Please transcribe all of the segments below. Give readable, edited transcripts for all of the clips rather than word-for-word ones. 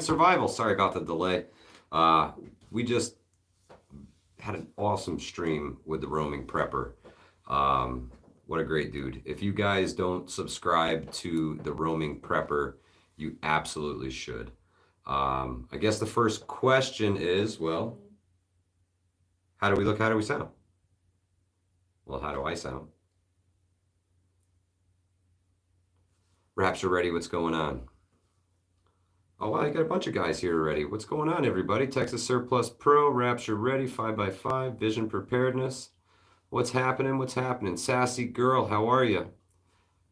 Survival. Sorry about the delay. We just had an awesome stream with the roaming prepper. What a great dude. If you guys don't subscribe to the roaming prepper, you absolutely should. I guess the first question is, well, how do we look? How do we sound? Well, how do I sound? Rapture ready, what's going on? Oh, wow, you got a bunch of guys here already. What's going on, everybody? Texas Surplus Pro, Rapture Ready, 5x5, Vision Preparedness. What's happening? What's happening? Sassy Girl, how are you?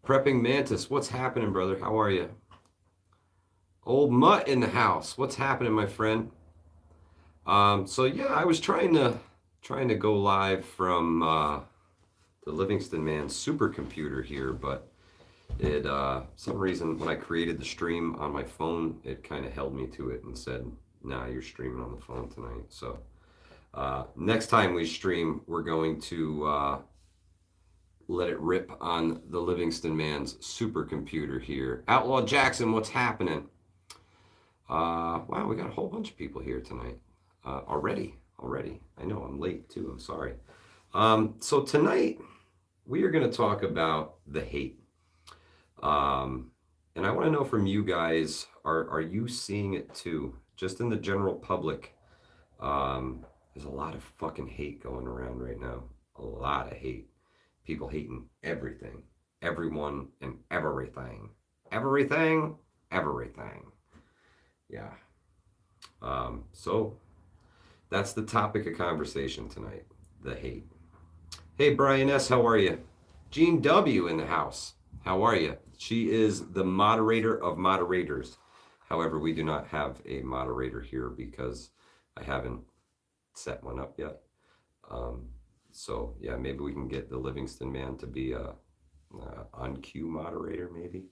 Prepping Mantis, what's happening, brother? How are you? Old Mutt in the house. What's happening, my friend? So yeah, I was trying to go live from the Livingston Man supercomputer here, but it some reason when I created the stream on my phone, it kind of held me to it and said, "Nah, you're streaming on the phone tonight." So next time we stream, we're going to let it rip on the Livingston Man's supercomputer here. Outlaw Jackson, what's happening? Wow, we got a whole bunch of people here tonight already. I know I'm late too. I'm sorry. So tonight we are going to talk about the hate. And I want to know from you guys, are you seeing it too? Just in the general public, there's a lot of fucking hate going around right now. A lot of hate. People hating everything, everyone, and everything. Everything. Yeah. So that's the topic of conversation tonight, the hate. Hey, Brian S., how are you? Jean W. in the house. How are you? She is the moderator of moderators. However, we do not have a moderator here because I haven't set one up yet. So yeah, maybe we can get the Livingston Man to be a on cue moderator, maybe.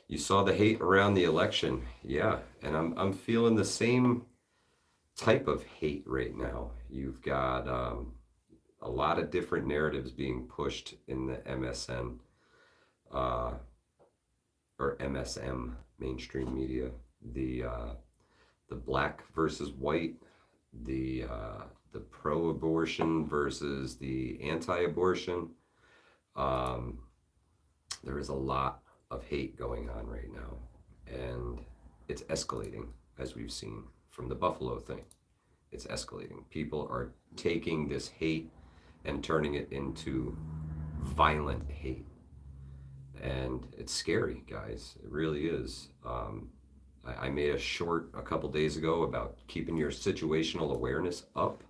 You saw the hate around the election, yeah, and I'm feeling the same type of hate right now. You've got a lot of different narratives being pushed in the MSN or MSM mainstream media. The black versus white, the pro-abortion versus the anti-abortion. There is a lot of hate going on right now, and it's escalating, as we've seen from the Buffalo thing. It's escalating. People are taking this hate and turning it into violent hate, and it's scary, guys. It really is. I made a short a couple days ago about keeping your situational awareness up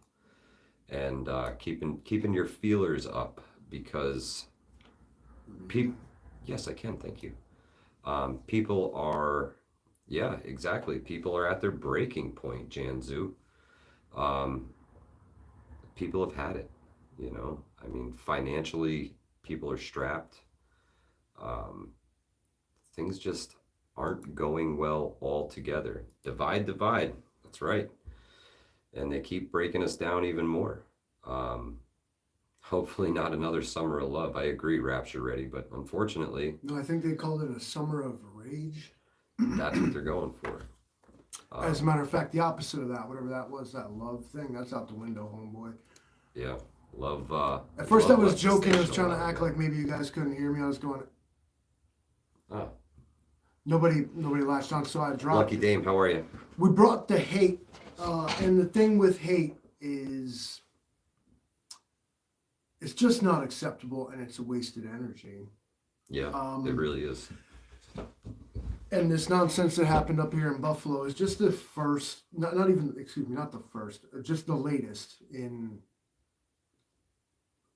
and keeping your feelers up, because people. Yes, I can. Thank you. People are, yeah, exactly. People are at their breaking point, Janzu. People have had it, you know. I mean, financially, people are strapped. Things just aren't going well altogether. Divide. That's right. And they keep breaking us down even more. Hopefully not another summer of love. I agree, Rapture Ready, but unfortunately... No, I think they called it a summer of rage. That's what they're going for. As a matter of fact, the opposite of that, whatever that was, that love thing, that's out the window, homeboy. Yeah, love... At first I was joking, I was trying to act like maybe you guys couldn't hear me. I was going... Oh. Nobody latched on, so I dropped Lucky Dame, how are you? We brought the hate, and the thing with hate is... It's just not acceptable, and it's a wasted energy. Yeah, it really is. And this nonsense that happened up here in Buffalo is just the first, not the first, just the latest in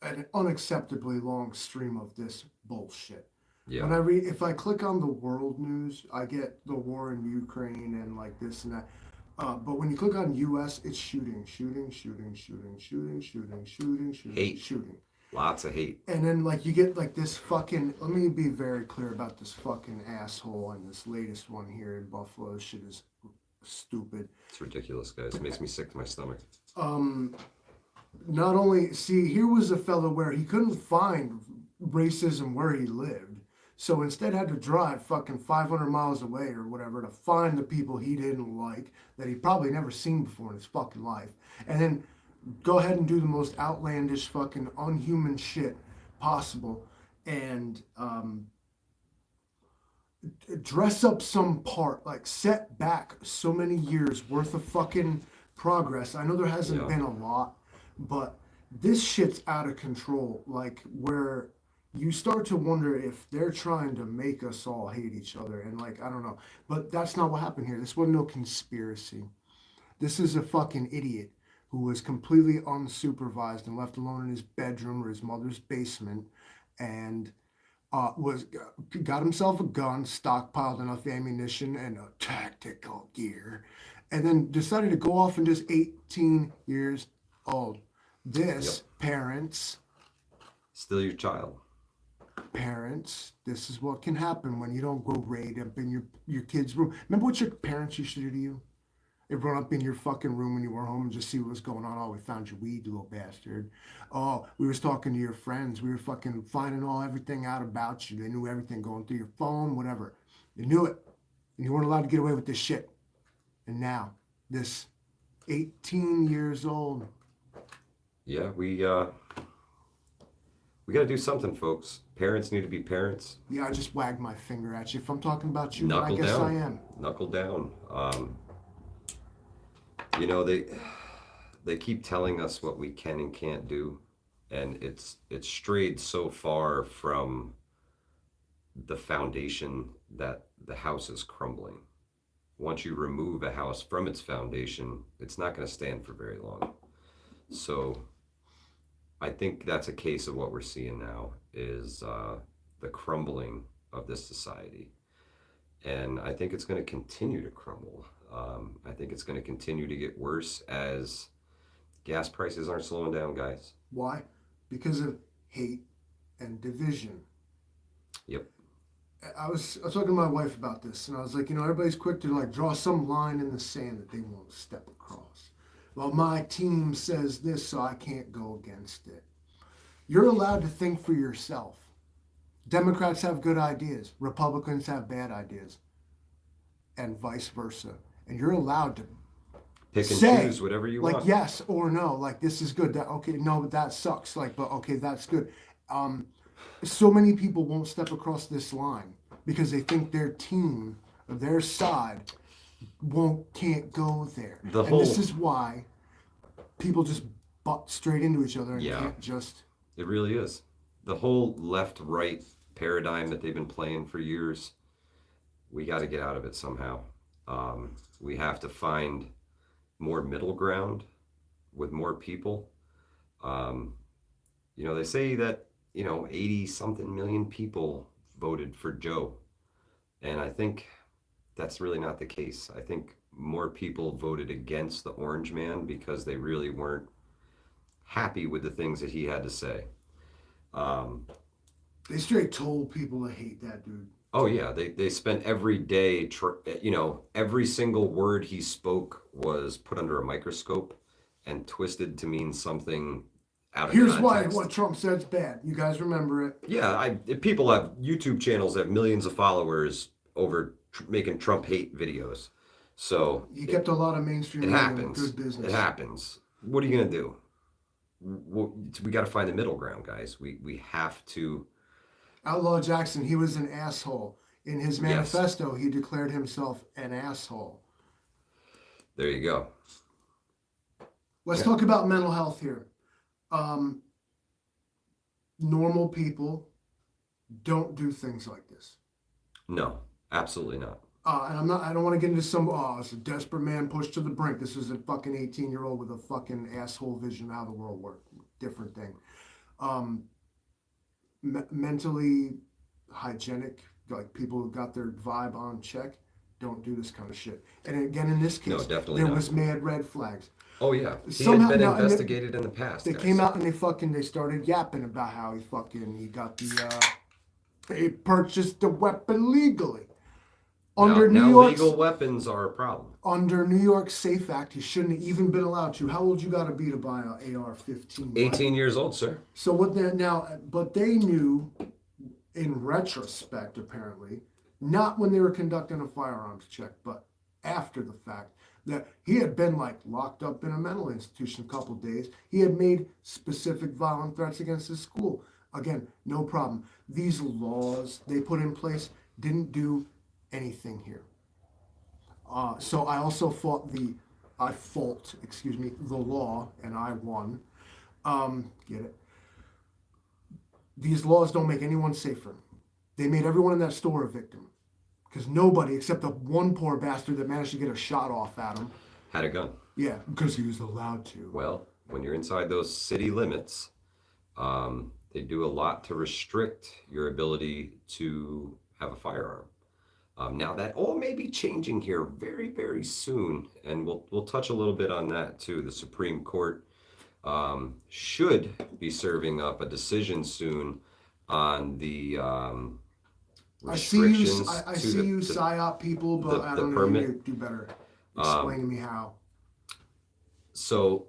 an unacceptably long stream of this bullshit. Yeah. If I click on the world news, I get the war in Ukraine and like this and that. But when you click on U.S., it's shooting. Hate. Shooting. Lots of hate. And then like you get like this fucking, let me be very clear about this fucking asshole and this latest one here in Buffalo. This shit is stupid. It's ridiculous, guys. It makes me sick to my stomach. Not only, see, here was a fellow where he couldn't find racism where he lived. So instead had to drive fucking 500 miles away or whatever to find the people he didn't like that he probably never seen before in his fucking life. And then go ahead and do the most outlandish fucking unhuman shit possible and dress up some part, like set back so many years worth of fucking progress. I know there hasn't Yeah. been a lot, but this shit's out of control. Like where you start to wonder if they're trying to make us all hate each other. And like, I don't know, but that's not what happened here. This wasn't no conspiracy. This is a fucking idiot who was completely unsupervised and left alone in his bedroom or his mother's basement and got himself a gun, stockpiled enough ammunition and a tactical gear, and then decided to go off and just 18 years old. This, parents, Still your child. this is what can happen when you don't go raid up in your kid's room. Remember what your parents used to do to you? They run up in your fucking room when you were home and just see what was going on. Oh, we found your weed, you little bastard. Oh, we was talking to your friends. We were fucking finding everything out about you. They knew everything going through your phone, whatever. They knew it. And you weren't allowed to get away with this shit. And now, this 18 years old. Yeah, we got to do something, folks. Parents need to be parents. Yeah, I just wagged my finger at you. If I'm talking about you, Knuckle I guess down. I am. Knuckle down. You know, they keep telling us what we can and can't do, and it's strayed so far from the foundation that the house is crumbling. Once you remove a house from its foundation, it's not going to stand for very long. So I think that's a case of what we're seeing now is the crumbling of this society. And I think it's going to continue to crumble. I think it's going to continue to get worse as gas prices aren't slowing down, guys. Why? Because of hate and division. Yep. I was talking to my wife about this, and I was like, everybody's quick to like draw some line in the sand that they won't step across. Well, my team says this, so I can't go against it. You're allowed to think for yourself. Democrats have good ideas. Republicans have bad ideas. And vice versa. And you're allowed to Pick and say, choose whatever you like, want. yes or no. Like, this is good. That okay, no, that sucks. Like, but okay, that's good. So many people won't step across this line because they think their team or their side can't go there. This is why people just butt straight into each other and can't just. It really is. The whole left-right paradigm that they've been playing for years, we got to get out of it somehow. We have to find more middle ground with more people. They say that 80 something million people voted for Joe, and I think that's really not the case. I think more people voted against the Orange Man because they really weren't happy with the things that he had to say. They straight told people to hate that dude. Oh yeah, they spent every day, every single word he spoke was put under a microscope and twisted to mean something out of Here's context. why what Trump said's bad. You guys remember it? Yeah, people have YouTube channels that have millions of followers over making Trump hate videos. So he kept a lot of mainstream. It happens. Good business. It happens. What are you gonna do? We got to find the middle ground, guys. We have to. Outlaw Jackson, he was an asshole. In his manifesto, he declared himself an asshole. There you go. Let's talk about mental health here. Normal people don't do things like this. No, absolutely not. And I don't want to get into some, it's a desperate man pushed to the brink. This is a fucking 18-year-old with a fucking asshole vision of how the world works. Different thing. Mentally hygienic, like people who got their vibe on check, don't do this kind of shit. And again, in this case, there was mad red flags. Oh yeah, he had been investigated in the past. They came out and they started yapping about how he got he purchased the weapon legally. Under New York's legal weapons are a problem. Under New York Safe Act, he shouldn't have even been allowed to. How old you got to be to buy an AR-15? 18 years old, sir. So but they knew in retrospect, apparently, not when they were conducting a firearms check, but after the fact, that he had been like locked up in a mental institution a couple days. He had made specific violent threats against his school. Again, no problem. These laws they put in place didn't do anything here. So I also excuse me, the law, and I won. Get it? These laws don't make anyone safer. They made everyone in that store a victim. Because nobody, except the one poor bastard that managed to get a shot off at him. Had a gun. Yeah, because he was allowed to. Well, when you're inside those city limits, they do a lot to restrict your ability to have a firearm. Now that all may be changing here very, very soon, and we'll touch a little bit on that too. The Supreme Court should be serving up a decision soon on the restrictions. I see you psyop people, but I don't know. You do better. Explain to me how. So,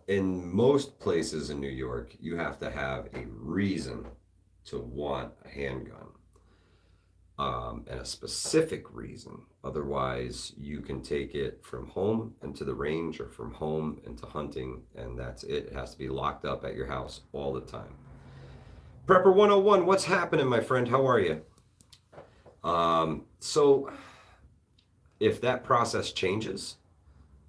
in most places in New York, you have to have a reason to want a handgun. And a specific reason. Otherwise, you can take it from home into the range or from home into hunting, and that's it. It has to be locked up at your house all the time. Prepper 101, what's happening, my friend? How are you? So, if that process changes,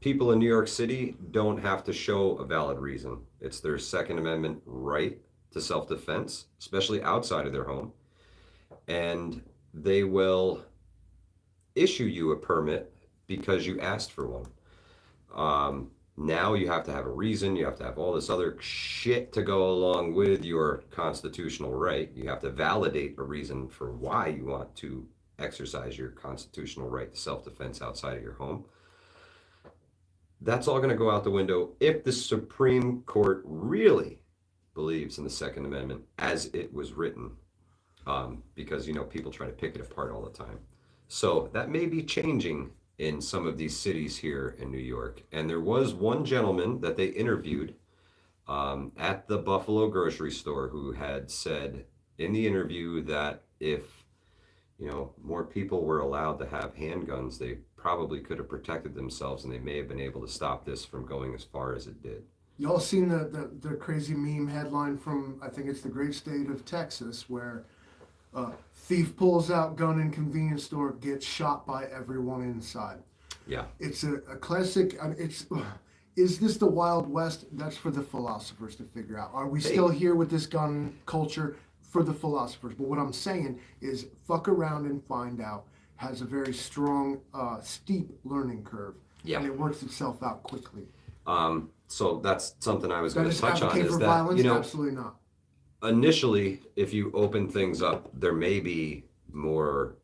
people in New York City don't have to show a valid reason. It's their Second Amendment right to self-defense, especially outside of their home. And they will issue you a permit because you asked for one. Now you have to have a reason. You have to have all this other shit to go along with your constitutional right. You have to validate a reason for why you want to exercise your constitutional right to self-defense outside of your home. That's all going to go out the window if the Supreme Court really believes in the Second Amendment as it was written. Because, people try to pick it apart all the time. So that may be changing in some of these cities here in New York. And there was one gentleman that they interviewed at the Buffalo grocery store who had said in the interview that if, more people were allowed to have handguns, they probably could have protected themselves and they may have been able to stop this from going as far as it did. Y'all seen the crazy meme headline from, I think it's the great state of Texas, where thief pulls out gun in convenience store, gets shot by everyone inside. Yeah. It's a classic. Is this the Wild West? That's for the philosophers to figure out. Are we still here with this gun culture? For the philosophers. But what I'm saying is fuck around and find out has a very strong, steep learning curve. Yeah. And it works itself out quickly. So that's something I was going to touch on. Advocate for violence? Absolutely not. Initially, if you open things up, there may be more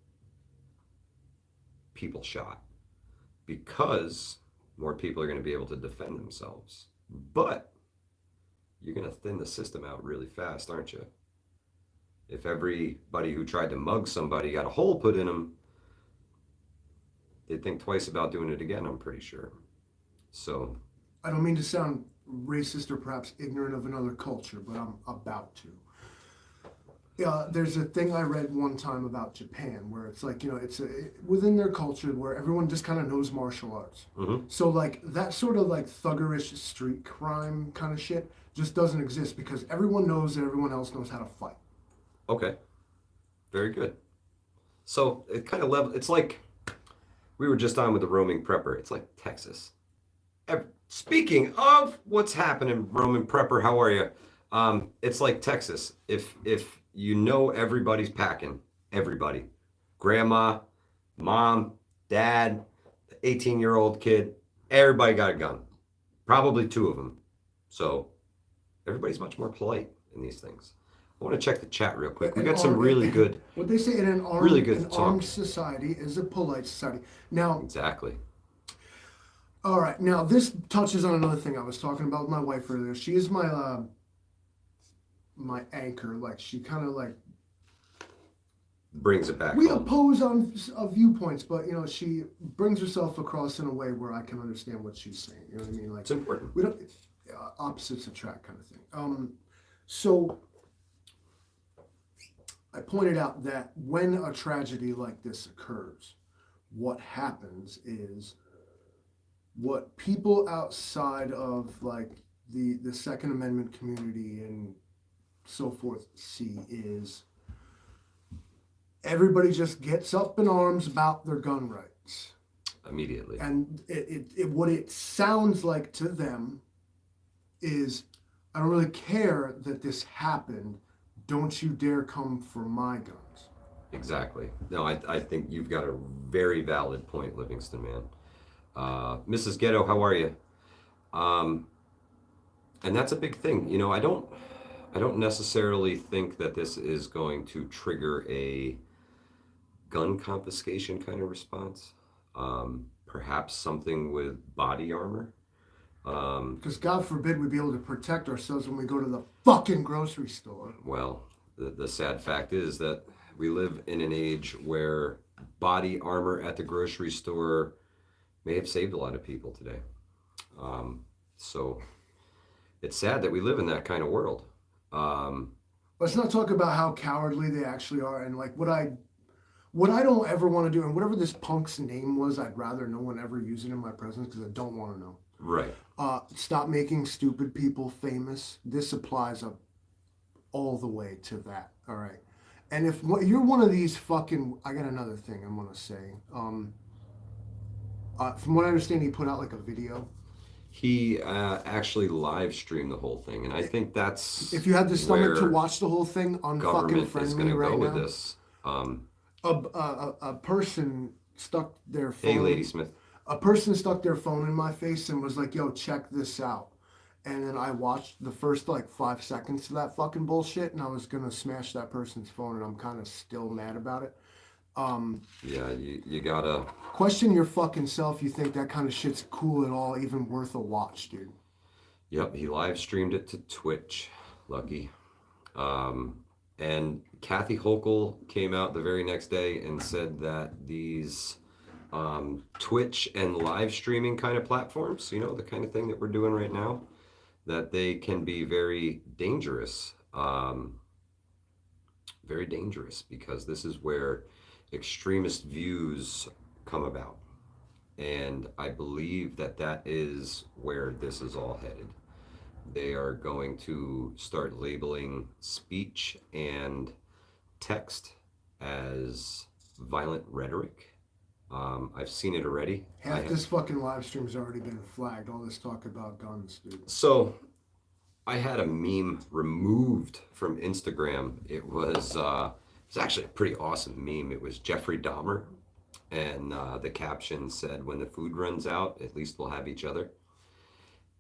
people shot because more people are going to be able to defend themselves. But you're going to thin the system out really fast, aren't you? If everybody who tried to mug somebody got a hole put in them, they'd think twice about doing it again, I'm pretty sure. So I don't mean to sound racist or perhaps ignorant of another culture, but I'm about to. There's a thing I read one time about Japan where it's like, it's within their culture where everyone just kind of knows martial arts. Mm-hmm. So like that sort of like thuggerish street crime kind of shit just doesn't exist because everyone knows that everyone else knows how to fight. Okay. Very good. So it kind of it's like we were just on with the roaming prepper. It's like Texas. Speaking of what's happening, roaming prepper, how are you? It's like Texas. If everybody's packing, everybody, grandma, mom, dad, the 18-year-old kid, everybody got a gun, probably two of them. So everybody's much more polite in these things. I want to check the chat real quick. We got some really good. What they say in an armed society is a polite society. Now, exactly. All right. Now this touches on another thing I was talking about with my wife earlier. She is my my anchor. Like she kind of like brings it back. We home. oppose on viewpoints, but she brings herself across in a way where I can understand what she's saying. You know what I mean? Like it's important. We don't opposites attract kind of thing. So. I pointed out that when a tragedy like this occurs, what happens is what people outside of like the Second Amendment community and so forth see is everybody just gets up in arms about their gun rights Immediately. and what it sounds like to them is I don't really care that this happened, don't you dare come for my guns. Exactly. No, I think you've got a very valid point, Livingston, man. Mrs. Ghetto, how are you? And that's a big thing. You know, I don't necessarily think that this is going to trigger a gun confiscation kind of response. Perhaps something with body armor. Because God forbid we be able to protect ourselves when we go to the fucking grocery store. Well, the sad fact is that we live in an age where body armor at the grocery store may have saved a lot of people today. So it's sad that we live in that kind of world. Let's not talk about how cowardly they actually are and like what I don't ever want to do, and whatever this punk's name was, I'd rather no one ever use it in my presence because I don't want to know. Right. Stop making stupid people famous. This applies all the way to that. All right. And if you're one of these fucking, I got another thing I'm gonna say. From what I understand, he put out like a video. He actually live streamed the whole thing, and I think that's if you had the stomach where to watch the whole thing on fucking government is friendly going to right go now. with this. A person stuck their phone. Hey, Lady Smith. A person stuck their phone in my face and was like, "Yo, check this out." And then I watched the first like 5 seconds of that fucking bullshit, and I was gonna smash that person's phone, and I'm kind of still mad about it. Yeah, you gotta question your fucking self. You think that kind of shit's cool at all, even worth a watch, dude? Yep, he live streamed it to Twitch. Lucky. And Kathy Hochul came out the very next day and said that these Twitch and live streaming kind of platforms, you know, the kind of thing that we're doing right now, that they can be very dangerous. Very dangerous because this is where extremist views come about. And I believe that that is where this is all headed. They are going to start labeling speech and text as violent rhetoric. I've seen it already. Half this fucking live stream's already been flagged. All this talk about guns, dude. So I had a meme removed from Instagram. It was actually a pretty awesome meme. It was Jeffrey Dahmer, and the caption said, "When the food runs out, at least we'll have each other."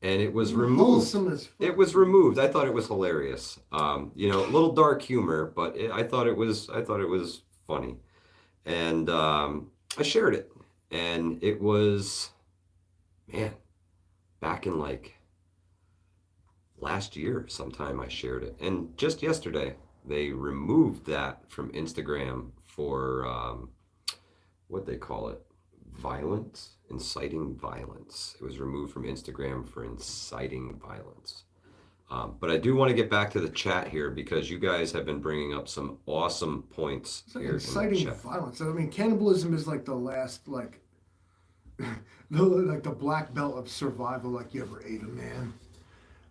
And it was removed. It was removed. I thought it was hilarious. You know, a little dark humor, but I thought it was funny, and I shared it. And it was, man, back in like last year sometime I shared it, and just yesterday they removed that from Instagram for what they call it, violence, inciting violence. It was removed from Instagram for inciting violence. But I do want to get back to the chat here because you guys have been bringing up some awesome points it's like here. Inciting violence. I mean, cannibalism is like the last, like, like the black belt of survival. Like, you ever ate a man?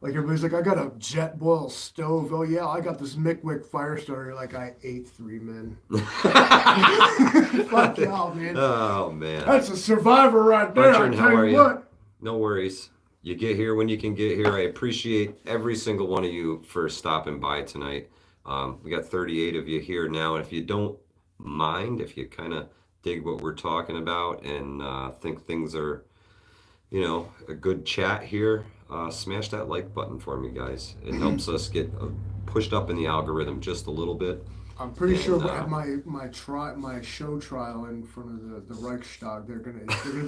Like, everybody's like, I got a jet boil stove. Oh, yeah, I got this Mick fire starter. Like, I ate 3 men. Fuck y'all, man. Oh, man. That's a survivor right there. Bertrand, I tell how are you you? what. No worries. You get here when you can get here. I appreciate every single one of you for stopping by tonight. We got 38 of you here now. And if you don't mind, if you kind of dig what we're talking about and think things are, you know, a good chat here, smash that like button for me, guys. It helps us get pushed up in the algorithm just a little bit. I'm pretty sure at my show trial in front of the Reichstag, they're gonna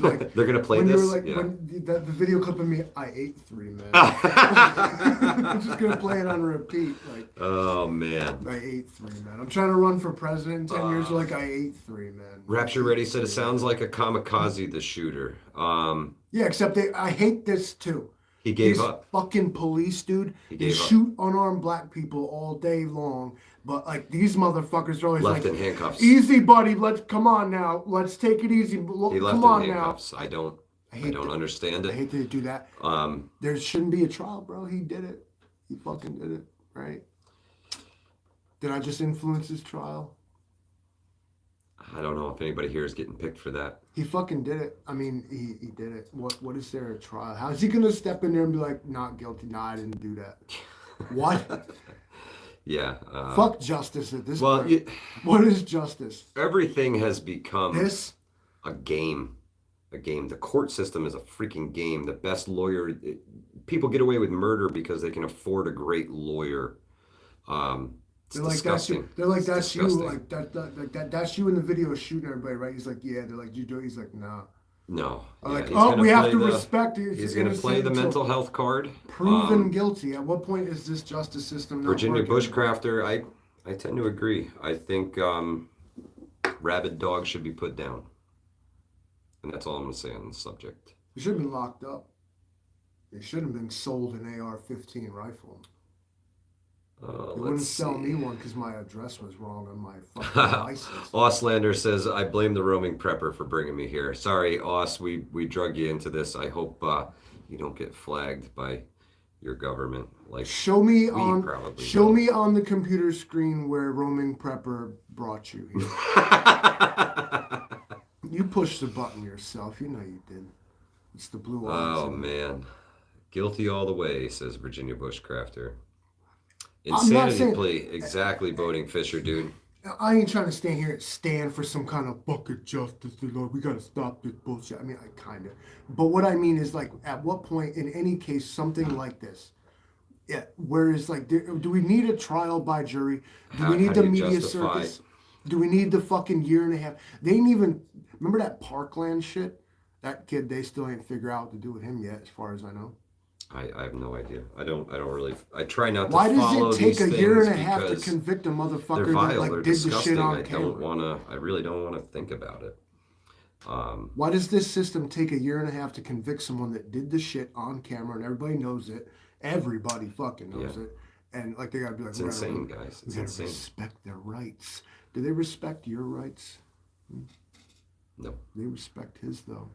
like they're gonna play when this. You were like, yeah. When the video clip of me, I ate 3 men. I'm just gonna play it on repeat. Like, oh man, I ate 3 men. I'm trying to run for president in 10 years. Like, I ate 3 men. Rapture Ready said it sounds like a kamikaze. The shooter. Yeah, except I hate this too. He gave These up. Fucking police, dude. They shoot unarmed black people all day long. But like these motherfuckers are always Left like, in handcuffs. easy, buddy. Come on now. Let's take it easy. He left Come in on handcuffs. now. I don't understand I it. hate that they do that. There shouldn't be a trial, bro. He did it. He fucking did it, right? Did I just influence his trial? I don't know if anybody here is getting picked for that. He fucking did it. I mean, he did it. What is there a trial? How is he gonna step in there and be like, not guilty? Nah, I didn't do that. What? Yeah. Fuck justice at this point. What is justice? Everything has become This? a game. A game. The court system is a freaking game. The best lawyer. People get away with murder because they can afford a great lawyer. It's disgusting. They're like, that's disgusting. you. Like that's you in the video shooting everybody, right? He's like, yeah. They're like, you do it. He's like, nah. No. Like, Yeah, we have to respect it. He's going to play the mental health card. Proven guilty. At what point is this justice system not Virginia working? Bushcrafter, I tend to agree. I think rabid dogs should be put down. And that's all I'm going to say on the subject. They should have been locked up. They shouldn't have been sold an AR-15 rifle. They wouldn't sell me one because my address was wrong on my fucking license. Auslander says, I blame the roaming prepper for bringing me here. Sorry, Aus, we drug you into this. I hope you don't get flagged by your government. Like show me on the computer screen where roaming prepper brought you here. You pushed the button yourself. You know you did. It's the blue eyes. Oh, man. Guilty all the way, says Virginia Bushcrafter. Insanity plea. Exactly, Boating Fisher, dude. I ain't trying to stand for some kind of bucket justice. Lord, we got to stop this bullshit. I mean, I kind of. But what I mean is, like, at what point, in any case, something like this, yeah, whereas, like, do we need a trial by jury? Do we need the media circus? Do we need the fucking year and a half? They ain't even, remember that Parkland shit? That kid, they still ain't figure out what to do with him yet, as far as I know. I have no idea. I don't really. I try not to follow these follow Why does it take a year and a half to convict a motherfucker they're vile, that like they're did the shit on camera? I really don't want to think about it. Why does this system take a year and a half to convict someone that did the shit on camera and everybody knows it? Everybody fucking knows it. And like they gotta be like, it's insane, guys. It's insane. Respect their rights. Do they respect your rights? No. They respect his though.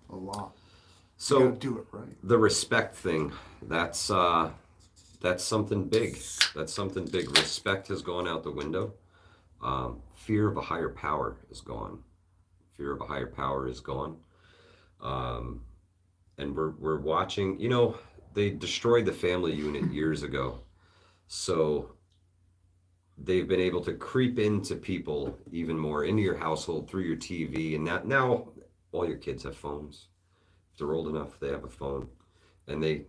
A lot. So you gotta do it right. The respect thing, that's something big. That's something big. Respect has gone out the window. Fear of a higher power is gone. Fear of a higher power is gone. And we're watching, you know, they destroyed the family unit years ago. So they've been able to creep into people even more, into your household through your TV. And now all your kids have phones. If they're old enough, they have a phone. And they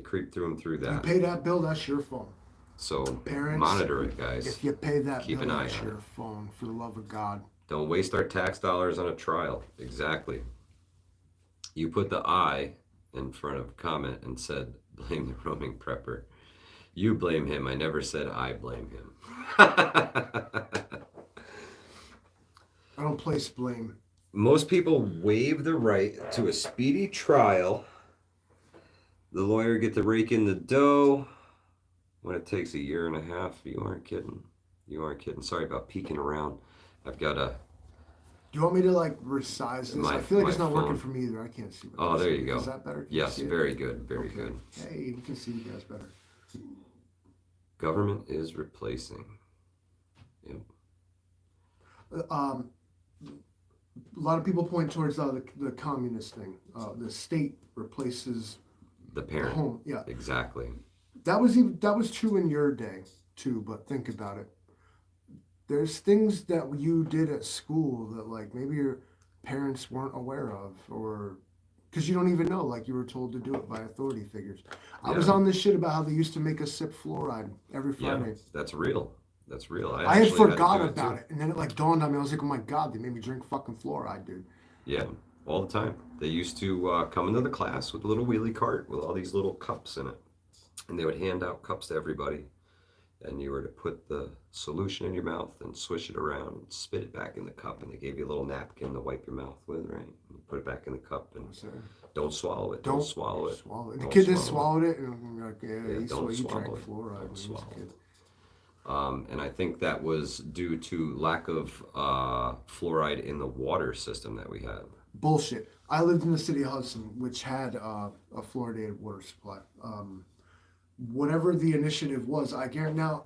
creep through them through that. You pay that bill, that's your phone. So parents, monitor it, guys. If you pay that keep bill, an eye that's on your it. phone, for the love of God. Don't waste our tax dollars on a trial. Exactly. You put the I in front of a comment and said, blame the roaming prepper. You blame him. I never said I blame him. I don't place blame. Most people waive the right to a speedy trial. The lawyer get to rake in the dough when it takes a year and a half. You aren't kidding. You aren't kidding. Sorry about peeking around. I've got a... Do you want me to like resize this? I feel like it's not working for me either. I can't see. Oh, there you go. Is that better? Yes, very good. Very good. Hey, you can see you guys better. Government is replacing. Yep. A lot of people point towards the communist thing. The state replaces the parent. The home. Yeah. Exactly. That was true in your day too. But think about it. There's things that you did at school that like maybe your parents weren't aware of, or because you don't even know, like you were told to do it by authority figures. I was on this shit about how they used to make us sip fluoride every Friday. Yeah, that's real. That's real. I had forgot about it, and then it like dawned on me. I was like, oh my God, they made me drink fucking fluoride, dude. Yeah, all the time. They used to come into the class with a little wheelie cart with all these little cups in it, and they would hand out cups to everybody. And you were to put the solution in your mouth and swish it around and spit it back in the cup. And they gave you a little napkin to wipe your mouth with, right? And you put it back in the cup and don't swallow it. Don't swallow it. The kid that swallowed it, and like, don't swallow it. Don't swallow it. And I think that was due to lack of fluoride in the water system that we had. Bullshit. I lived in the city of Hudson, which had a fluoridated water supply. Whatever the initiative was, I guarantee now,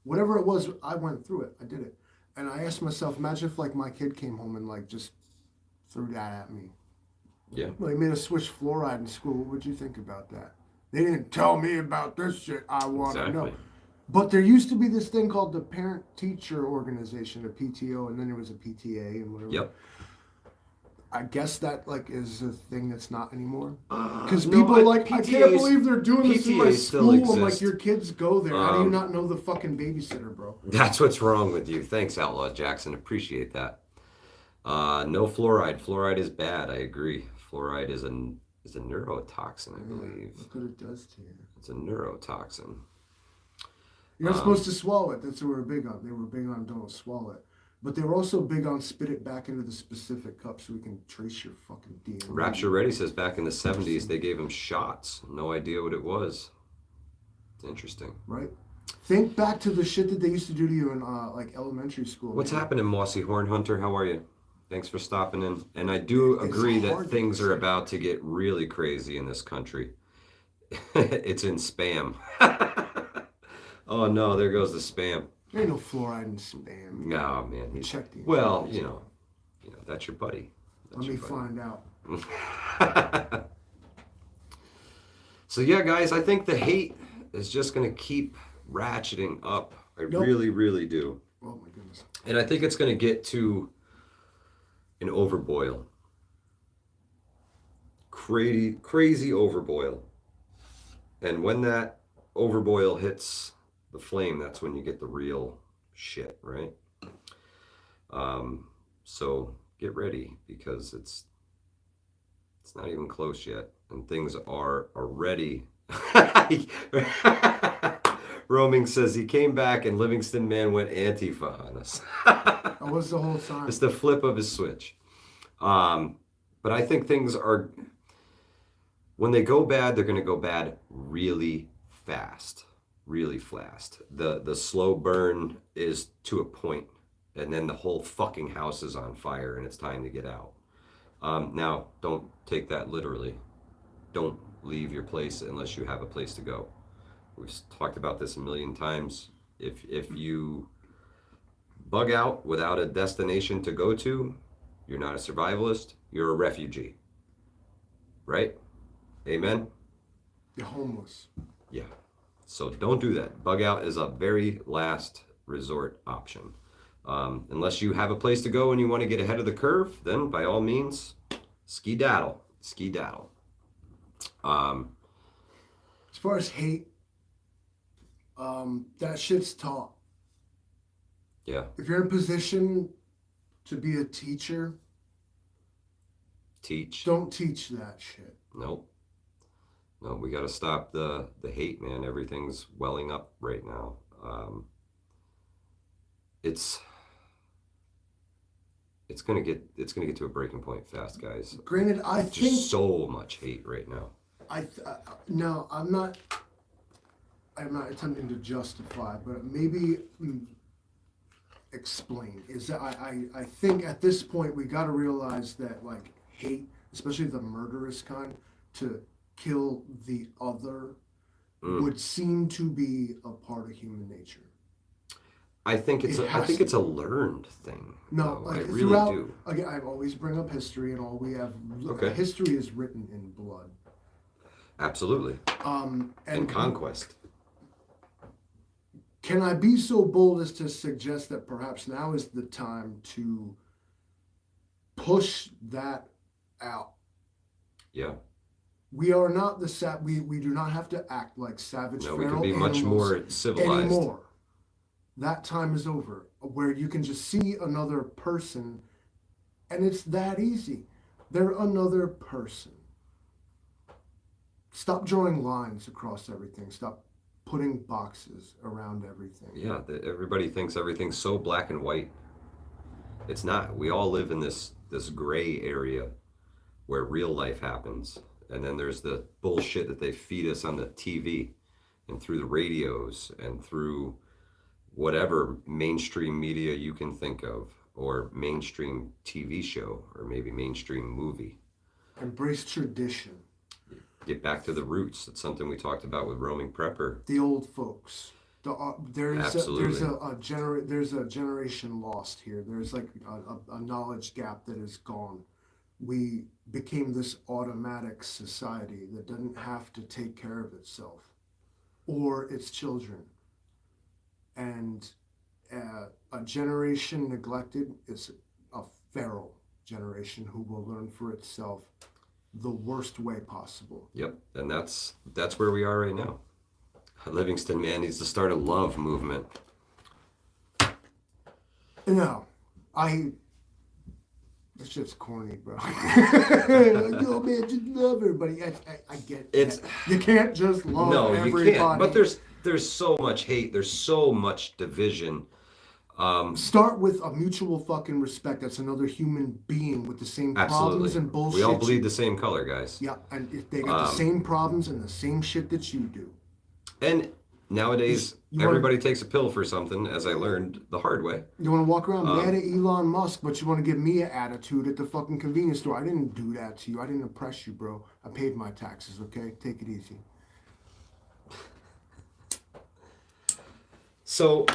whatever it was, I went through it. I did it. And I asked myself, imagine if like my kid came home and like just threw that at me. Yeah. Well, they made us switch fluoride in school. What would you think about that? They didn't tell me about this shit. I want to know. But there used to be this thing called the Parent Teacher Organization, a PTO, and then there was a PTA and whatever. Yep. I guess that like is a thing that's not anymore. Because No, people are like, I can't believe they're doing this in my PTAs still school. I'm like, exist. your kids go there. How do you not know the fucking babysitter, bro? That's what's wrong with you. Thanks, Outlaw Jackson. Appreciate that. No fluoride. Fluoride is bad. I agree. Fluoride is a neurotoxin, I believe. Look what it does to you. It's a neurotoxin. You're not supposed to swallow it. That's what we're big on. They were big on don't swallow it. But they were also big on spit it back into the specific cup so we can trace your fucking DNA. Rapture Ready says back in the 70s they gave him shots. No idea what it was. It's interesting. Right? Think back to the shit that they used to do to you in like elementary school. What's happening, Mossy Horn Hunter? How are you? Thanks for stopping in. And I do agree that things are about to get really crazy in this country. It's in spam. Oh no, there goes the spam. There ain't no fluoride in spam. No, man. Check the well, you know, that's your buddy. Let me find out. So yeah, guys, I think the hate is just going to keep ratcheting up. I really, really do. Oh my goodness. And I think it's going to get to an overboil. Crazy overboil. And when that overboil hits the flame, that's when you get the real shit, right? So get ready because it's not even close yet, and things are already. Roaming says he came back and Livingston Man went Antifa on us. That was the whole time. It's the flip of his switch. But I think things are, when they go bad, they're going to go bad really fast. Really fast. The slow burn is to a point, and then the whole fucking house is on fire and it's time to get out. Now, don't take that literally. Don't leave your place unless you have a place to go. We've talked about this a million times. If you bug out without a destination to go to, you're not a survivalist, you're a refugee. Right? Amen? You're homeless. Yeah. So don't do that. Bug out is a very last resort option. Unless you have a place to go and you want to get ahead of the curve, then by all means, ski-daddle. Ski-daddle. As far as hate, that shit's taught. Yeah. If you're in a position to be a teacher, Teach. don't teach that shit. Nope. No, we got to stop the hate, man. Everything's welling up right now. It's gonna get to a breaking point fast, guys. Granted, I There's think so much hate right now. no, I'm not attempting to justify, but maybe explain is that I think at this point we got to realize that like hate, especially the murderous kind, to kill the other would seem to be a part of human nature. I think it's a learned thing. No, I like really do. Again, I always bring up history, and all we have. Okay. History is written in blood. Absolutely. And conquest. Can I be so bold as to suggest that perhaps now is the time to push that out? Yeah. We are not we do not have to act like savage. No, we can be much more civilized anymore. That time is over, where you can just see another person, and it's that easy. They're another person. Stop drawing lines across everything. Stop putting boxes around everything. Yeah, everybody thinks everything's so black and white. It's not. We all live in this gray area where real life happens. And then there's the bullshit that they feed us on the TV and through the radios and through whatever mainstream media you can think of, or mainstream TV show, or maybe mainstream movie. Embrace tradition. Get back to the roots. That's something we talked about with Roaming Prepper. The old folks. There's Absolutely. there's a generation lost here. There's like a knowledge gap that is gone. We became this automatic society that doesn't have to take care of itself or its children. And a generation neglected is a feral generation who will learn for itself the worst way possible. Yep, and that's where we are right now. Livingston, man, needs to start a love movement. No, this shit's corny, bro. Like, yo, man, just love everybody. I get It's that. You can't just love no, everybody. you can't. But there's so much hate. There's so much division. Start with a mutual fucking respect. That's another human being with the same Absolutely. problems and bullshit. We all bleed the same color, guys. Yeah, and if they got the same problems and the same shit that you do. And nowadays, You everybody takes a pill for something, as I learned the hard way. You want to walk around mad at Elon Musk, but you want to give me an attitude at the fucking convenience store. I didn't do that to you. I didn't oppress you, bro. I paid my taxes, okay? Take it easy. So,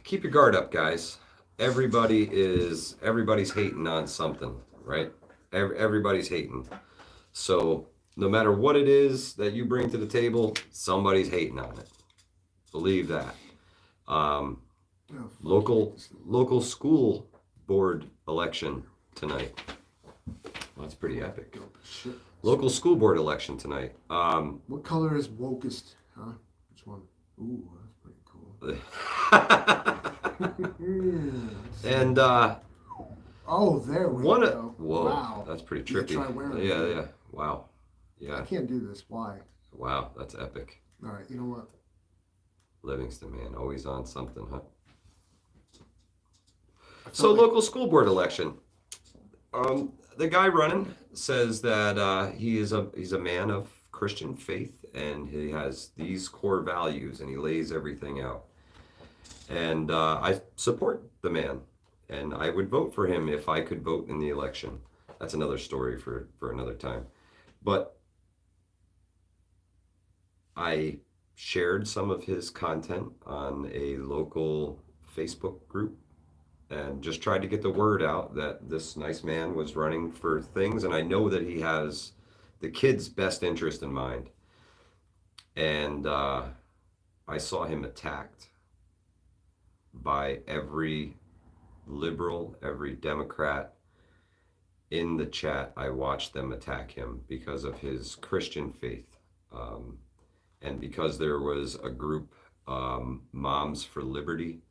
keep your guard up, guys. Everybody's hating on something, right? Everybody's hating. So, no matter what it is that you bring to the table, somebody's hating on it. Believe that. Local school board election tonight. Well, that's pretty epic. Shit. Local school board election tonight. What color is wokest? Huh? Which one? Ooh, that's pretty cool. And oh, there we go. whoa, Wow. that's pretty You trippy. try wearing Yeah, it. yeah. Wow. Yeah. I can't do this. Why? Wow, that's epic. All right, you know what? Livingston, man, always on something, huh? I So, felt like- local school board election. The guy running says that he's a man of Christian faith, and he has these core values, and he lays everything out. And I support the man, and I would vote for him if I could vote in the election. That's another story for another time. But I shared some of his content on a local Facebook group and just tried to get the word out that this nice man was running for things, and I know that he has the kids' best interest in mind. And I saw him attacked by every liberal, every Democrat in the chat. I watched them attack him because of his Christian faith. And because there was a group, Moms for Liberty,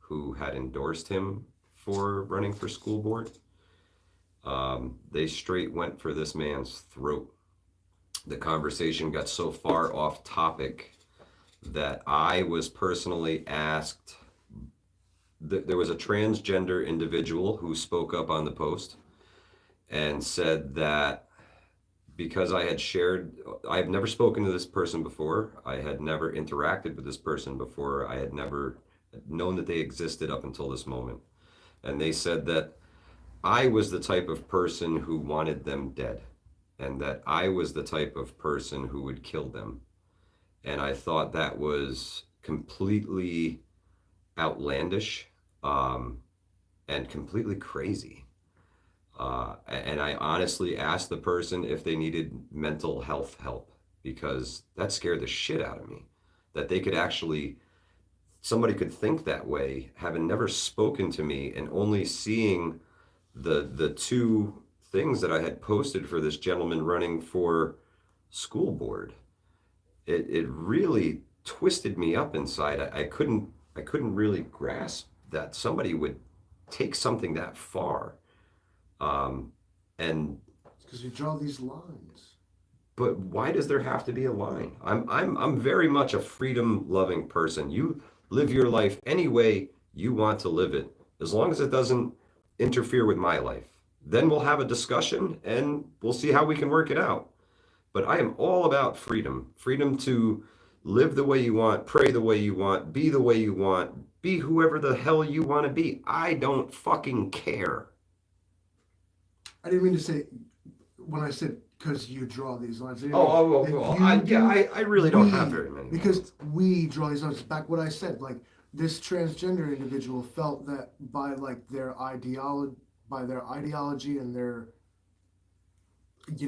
who had endorsed him for running for school board, they straight went for this man's throat. The conversation got so far off topic that I was personally asked. There was a transgender individual who spoke up on the post and said that because I had never spoken to this person before, I had never interacted with this person before, I had never known that they existed up until this moment. And they said that I was the type of person who wanted them dead, and that I was the type of person who would kill them. And I thought that was completely outlandish, and completely crazy. And I honestly asked the person if they needed mental health help, because that scared the shit out of me. That they could actually, somebody could think that way, having never spoken to me and only seeing the two things that I had posted for this gentleman running for school board. It really twisted me up inside. I couldn't really grasp that somebody would take something that far. And because you draw these lines. But why does there have to be a line? I'm very much a freedom-loving person. You live your life any way you want to live it, as long as it doesn't interfere with my life. Then we'll have a discussion and we'll see how we can work it out. But I am all about freedom to live the way you want, pray the way you want, be the way you want, be whoever the hell you want to be. I don't fucking care. I didn't mean to say when I said because you draw these lines. I really don't have very many. Because we draw these lines. Back what I said, like this transgender individual felt that by like their ideology and their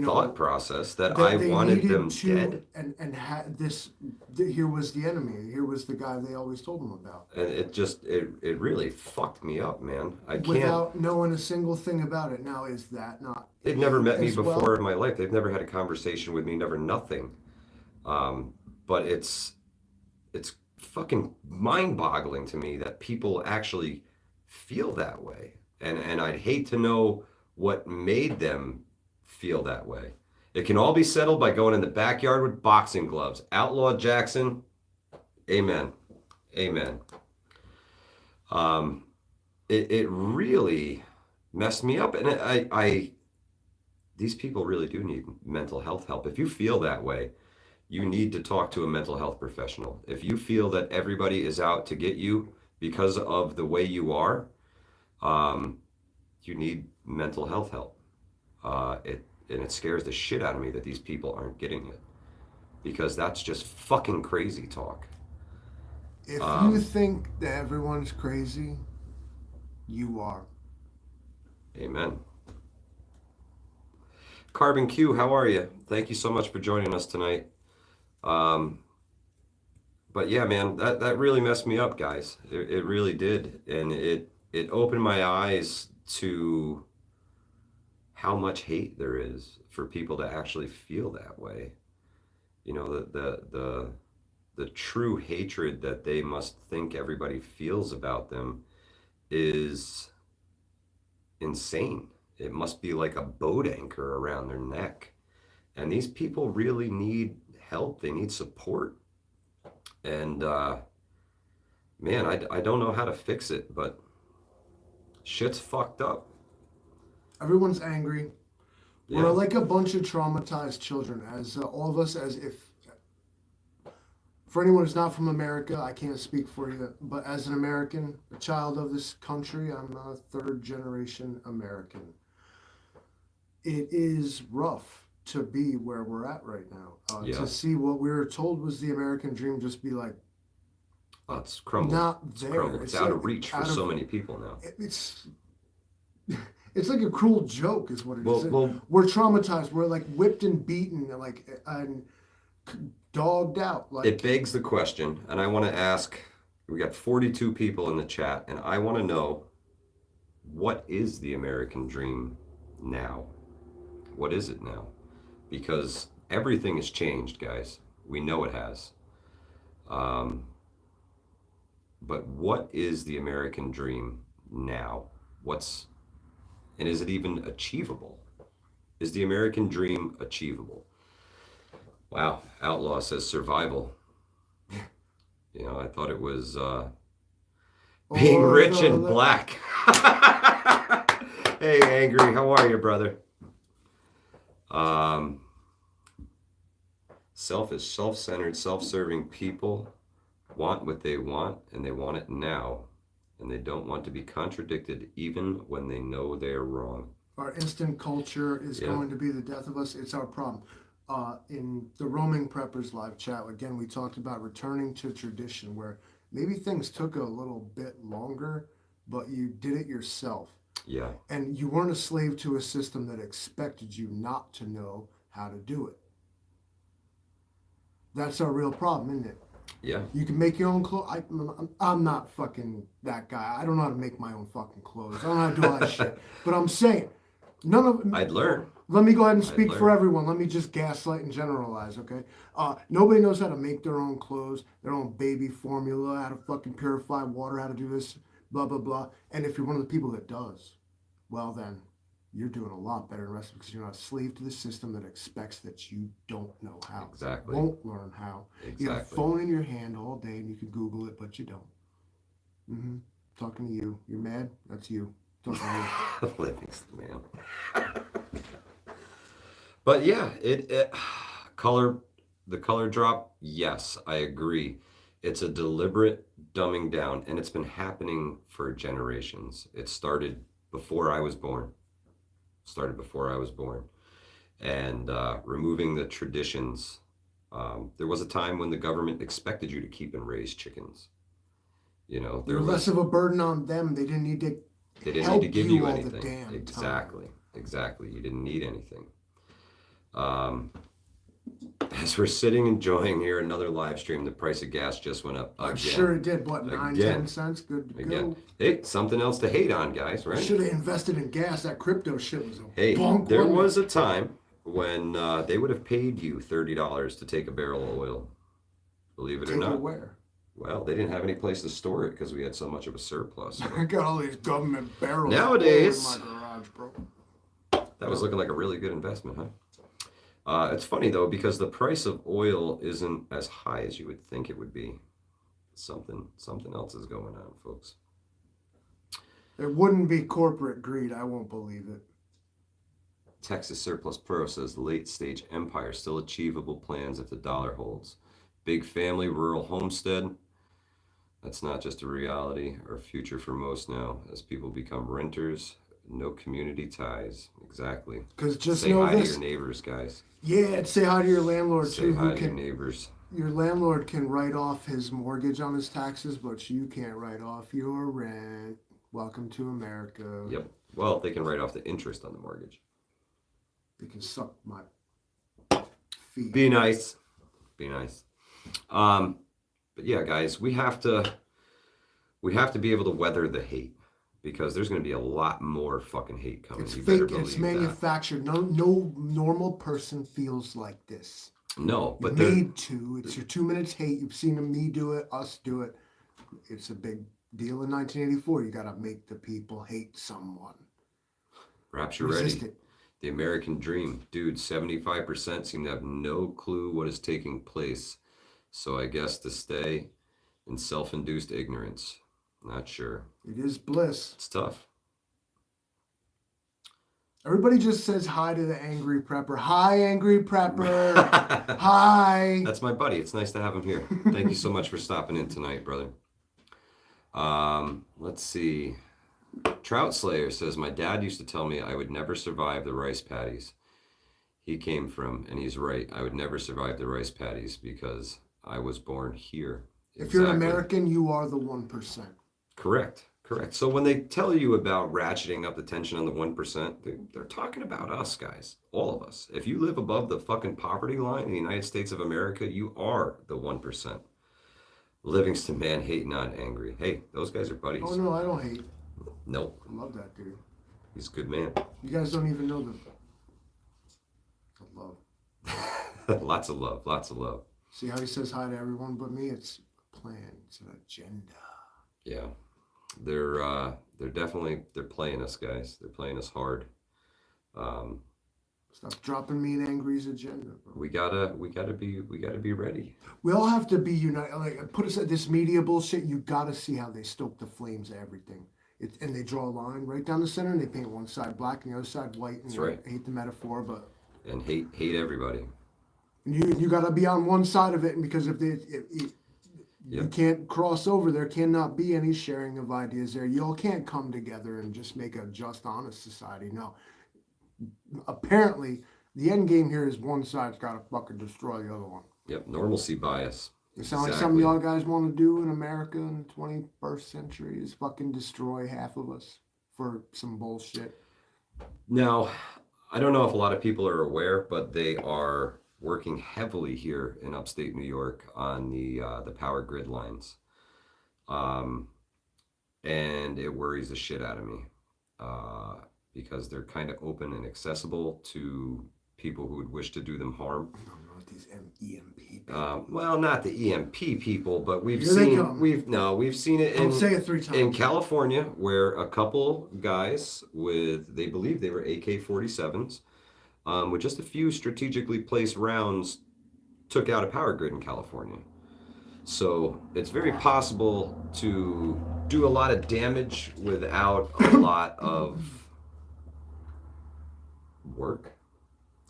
thought process that I wanted them dead. And had this. Here was the enemy. Here was the guy they always told them about. And it really fucked me up, man. Without knowing a single thing about it. Now, is that not? They've never met me before in my life. They've never had a conversation with me. Never nothing. But it's fucking mind-boggling to me that people actually feel that way. And I'd hate to know what made them feel that way. It can all be settled by going in the backyard with boxing gloves. Outlaw Jackson, amen. Amen. It really messed me up. And these people really do need mental health help. If you feel that way, you need to talk to a mental health professional. If you feel that everybody is out to get you because of the way you are, you need mental health help. It scares the shit out of me that these people aren't getting it, because that's just fucking crazy talk. If you think that everyone's crazy, you are. Amen. Carbon Q, how are you? Thank you so much for joining us tonight. But yeah, man, that really messed me up, guys. It really did. And it opened my eyes to how much hate there is for people to actually feel that way. You know, the true hatred that they must think everybody feels about them is insane. It must be like a boat anchor around their neck. And these people really need help. They need support. And man, I don't know how to fix it, but shit's fucked up. Everyone's angry. Yeah. We're like a bunch of traumatized children, as all of us, as if, for anyone who's not from America, I can't speak for you, but as an American, a child of this country, I'm a third generation American. It is rough to be where we're at right now. To see what we were told was the American dream just be like, it's crumbled. Not there. It's crumbled. It's out of reach for so many people now. It's like a cruel joke, is what it is. Well, we're traumatized. We're like whipped and beaten, and dogged out. It begs the question, and I want to ask. We got 42 people in the chat, and I want to know, what is the American dream now? What is it now? Because everything has changed, guys. We know it has. But what is the American dream now? And is it even achievable? Is the American dream achievable? Wow, Outlaw says survival. You know, I thought it was being rich and black. Hey, Angry, how are you, brother? Self-centered, self-serving people want what they want, and they want it now. And they don't want to be contradicted even when they know they're wrong. Our instant culture is going to be the death of us. It's our problem. In the Roaming Preppers live chat, again, we talked about returning to tradition, where maybe things took a little bit longer, but you did it yourself. Yeah. And you weren't a slave to a system that expected you not to know how to do it. That's our real problem, isn't it? Yeah. You can make your own clothes. I'm not fucking that guy. I don't know how to make my own fucking clothes. I don't know how to do all that shit. But I'm saying, none of... I'd learn. Let me go ahead and speak for everyone. Let me just gaslight and generalize, okay? Nobody knows how to make their own clothes, their own baby formula, how to fucking purify water, how to do this, blah, blah, blah. And if you're one of the people that does, well then, you're doing a lot better than the rest of it, because you're not a slave to the system that expects that you don't know how. Exactly. You won't learn how. Exactly. You have a phone in your hand all day and you can Google it, but you don't. Talking to you. You're mad? That's you. Talking to you. Livingston, man. But yeah, color the color drop, yes, I agree. It's a deliberate dumbing down, and it's been happening for generations. It started before I was born. Started before I was born. And removing the traditions. There was a time when the government expected you to keep and raise chickens. You know, there You're less was of a burden on them. They didn't need to they didn't need help to give you you all the anything. damn Exactly. time. Exactly. You didn't need anything. As we're sitting enjoying here another live stream, the price of gas just went up again. I'm sure it did. What, 9, Again. 10 cents? Good to Again. go. Hey, something else to hate on, guys, right? Should have invested in gas. That crypto shit was a Hey, bunk. there wasn't was it? a time when they would have paid you $30 to take a barrel of oil. Believe it or Take not. it where? Well, they didn't have any place to store it because we had so much of a surplus. I got all these government barrels Nowadays, in my garage, bro. that was looking like a really good investment, huh? It's funny though because the price of oil isn't as high as you would think it would be. Something else is going on, folks. There wouldn't be corporate greed. I won't believe it. Texas Surplus Pro says late stage empire still achievable plans if the dollar holds. Big family rural homestead. That's not just a reality or future for most now as people become renters. No community ties. Exactly. Because just Say know hi this. to your neighbors, guys. Yeah, say hi to your landlord Say too. hi to your neighbors. Your landlord can write off his mortgage on his taxes, but you can't write off your rent. Welcome to America. Yep. Well, they can write off the interest on the mortgage. They can suck my feet. Be nice. Be nice. But yeah, guys, we have to be able to weather the hate because there's going to be a lot more fucking hate coming. It's You better fake. believe It's that. manufactured. No normal person feels like this. No, but You're made to. It's your 2 minutes hate. You've seen me do it, us do it. It's a big deal in 1984. You got to make the people hate someone. perhaps you're Resist ready. it. The American dream. Dude, 75% seem to have no clue what is taking place. So I guess to stay in self-induced ignorance. Not sure. It is bliss. It's tough. Everybody just says hi to the angry prepper. Hi, angry prepper. Hi. That's my buddy. It's nice to have him here. Thank you so much for stopping in tonight, brother. Let's see. Trout Slayer says, my dad used to tell me I would never survive the rice paddies he came from, and he's right. I would never survive the rice paddies because I was born here. If you're American, you are the 1%. Correct. So when they tell you about ratcheting up the tension on the 1%, they're talking about us, guys. All of us. If you live above the fucking poverty line in the United States of America, you are the 1%. Livingston man hating not angry. Hey, those guys are buddies. Oh, no, I don't hate. Nope. I love that dude. He's a good man. You guys don't even know the love. Lots of love. See how he says hi to everyone but me? It's a plan. It's an agenda. Yeah. They're definitely playing us, guys. They're playing us hard. Stop dropping me and Angry's agenda, bro. We gotta be ready. We all have to be united. Like, put aside this media bullshit. You gotta see how they stoke the flames of everything. And they draw a line right down the center, and they paint one side black and the other side white. And That's right. I hate the metaphor, but And hate everybody. you gotta be on one side of it, and because if you can't cross over, there cannot be any sharing of ideas there. Y'all can't come together and just make a just, honest society. No. Apparently, the end game here is one side's got to fucking destroy the other one. Yep, normalcy bias. It sounds like something y'all guys want to do in America in the 21st century is fucking destroy half of us for some bullshit. Now, I don't know if a lot of people are aware, but they are working heavily here in upstate New York on the power grid lines. And it worries the shit out of me. Because they're kind of open and accessible to people who would wish to do them harm. I don't know what these EMP people. Well, not the EMP people, but we've Here they seen come. we've seen it Don't say it 3 times. in California where a couple guys they believe they were AK-47s, with just a few strategically placed rounds took out a power grid in California. So it's very possible to do a lot of damage without a lot of work.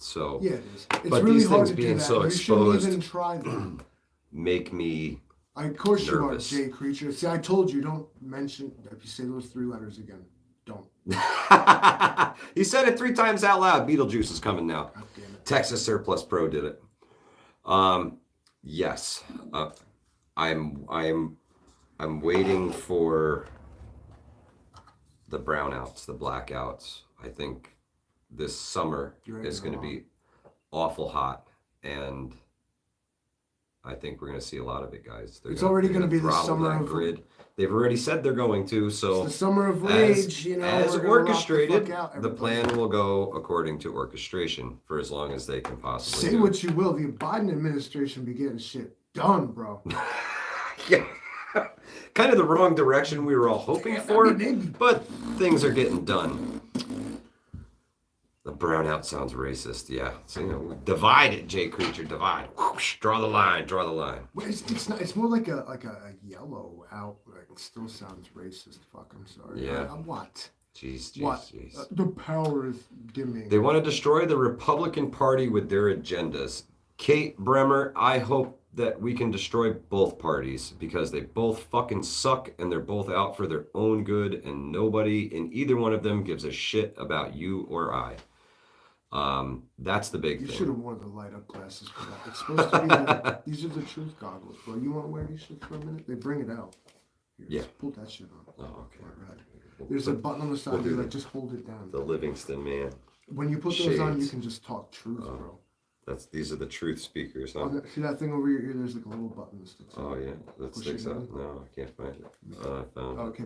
So Yeah, it is. It's but really these hard things to being do that. so You shouldn't exposed even try that. make me Of course nervous. you are, Jay Creature. See, I told you, don't mention, if you say those 3 letters again, don't. He said it 3 times out loud. Beetlejuice is coming now. God damn it. Texas Surplus Pro did it. Yes. I'm waiting for the brownouts, the blackouts. I think this summer is going to be awful hot, and I think we're going to see a lot of it, guys. It's already going to be the summer of grid. They've already said they're going to, so it's the summer of rage, as orchestrated, the plan plan will go according to orchestration for as long as they can possibly Say what you will, the Biden administration be getting shit done, bro. Yeah. Kind of the wrong direction we were all hoping for, but things are getting done. The brownout sounds racist, yeah. So, divide it, Jay Creature, divide. Whoosh, draw the line, draw the line. Well, it's not. It's more like a yellow out. Like, it still sounds racist. Fuck, I'm sorry. Yeah. What? Jeez. The power is dimming. They want to destroy the Republican Party with their agendas. Kate Bremer, I hope that we can destroy both parties because they both fucking suck and they're both out for their own good and nobody in either one of them gives a shit about you or I. That's the big thing. You should have worn the light up glasses for that. It's supposed to be these are the truth goggles, bro. You want to wear these shit for a minute? They bring it out. Here, Yeah. Just pull that shit on. Oh, okay. Right. There's a button on the side. You like just hold it down. The Livingston man. When you put those on, you Shades. can just talk truth, bro. These are the truth speakers, huh? See that thing over your ear? There's like a little button that sticks out. Oh yeah, that Push sticks it out. in. No, I can't find it. I found it. Okay,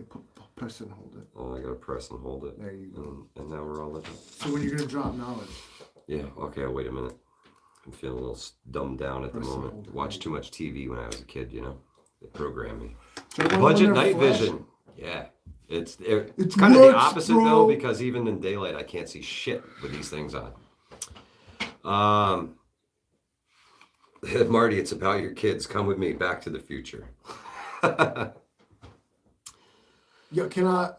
press and hold it. Oh, I gotta press and hold it. There you go. And now we're all lit up. So when you're gonna drop knowledge, Yeah, okay, wait a minute. I'm feeling a little dumbed down at the Press and hold moment. it. Watched too much TV when I was a kid, They programmed me. so everyone Budget on their night flash- vision. Yeah. It's It's kind of the nuts, opposite bro. though, because even in daylight I can't see shit with these things on. Marty, it's about your kids. Come with me. Back to the Future. Yeah, can I?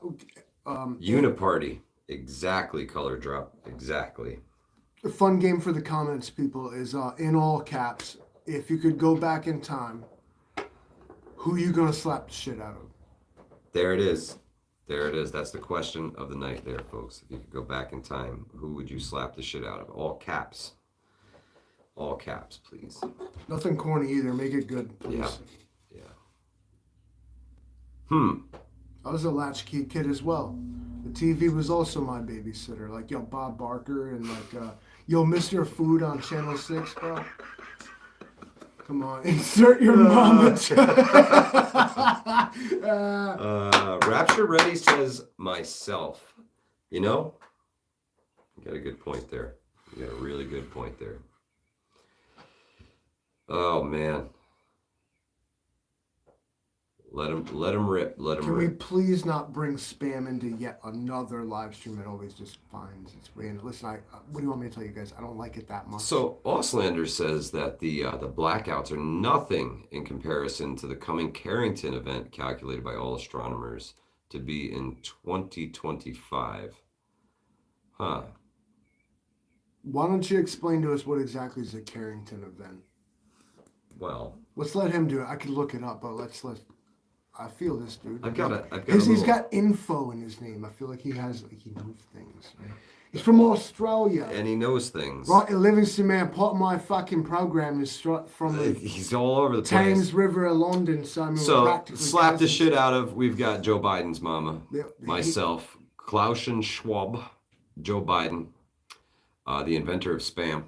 Uniparty. Exactly. Color drop. Exactly. A fun game for the comments, people, is in all caps. If you could go back in time, who you gonna slap the shit out of? There it is. There it is. That's the question of the night there, folks. If you could go back in time, who would you slap the shit out of? All caps. All caps, please. Nothing corny either. Make it good, please. Yeah. Yeah. I was a latchkey kid as well. The TV was also my babysitter. Like, yo, Bob Barker and like, yo, Mr. Food on Channel 6, bro. Come on, insert your mama. Rapture Ready says myself. You got a good point there. You got a really good point there. Oh man. Let him rip. Let him Can we rip. please not bring spam into yet another live stream? It always just finds its way in. Listen, what do you want me to tell you guys? I don't like it that much. So Auslander says that the blackouts are nothing in comparison to the coming Carrington event calculated by all astronomers to be in 2025. Huh. Why don't you explain to us what exactly is a Carrington event? Well, Let's let him do it. I could look it up, but let's. I feel this dude. He's He's got info in his name. I feel like he knows things. Right? He's from Australia. And he knows things. Right, Livingston, man. Part of my fucking program is from the He's all over the Thames place. River of London. So I mean, we're So practically slap the cousins. shit out of. We've got Joe Biden's mama, Yeah, myself, Klaus and Schwab, Joe Biden, the inventor of spam.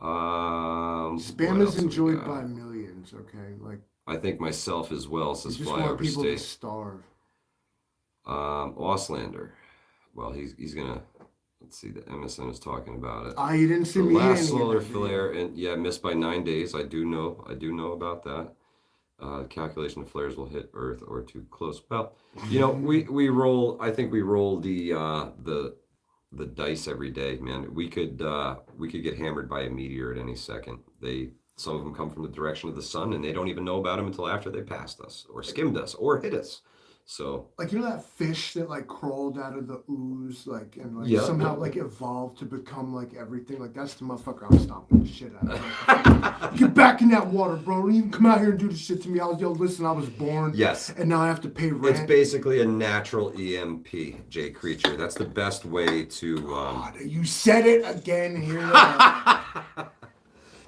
Spam what else is we enjoyed got? by millions. Okay, like I think myself as well, you says just Fly want Over people to State. starve. Auslander. Well, he's gonna. Let's see. The MSN is talking about it. You didn't see The me. last any of solar that video. flare, and yeah, missed by 9 days. I do know about that. Calculation of flares will hit Earth or too close. Well, we roll. I think we roll the dice every day, man. We could get hammered by a meteor at any second. Some of them come from the direction of the sun, and they don't even know about them until after they passed us, or skimmed us, or hit us. So Like, you know that fish that like crawled out of the ooze, like, and like yeah. somehow like evolved to become like everything. Like, that's the motherfucker I'm stomping the shit out of. Like, get back in that water, bro. Don't even come out here and do this shit to me. Listen, I was born. Yes. And now I have to pay rent. It's basically a natural EMP, Jay Creature. That's the best way to. God, you said it again. Hear that?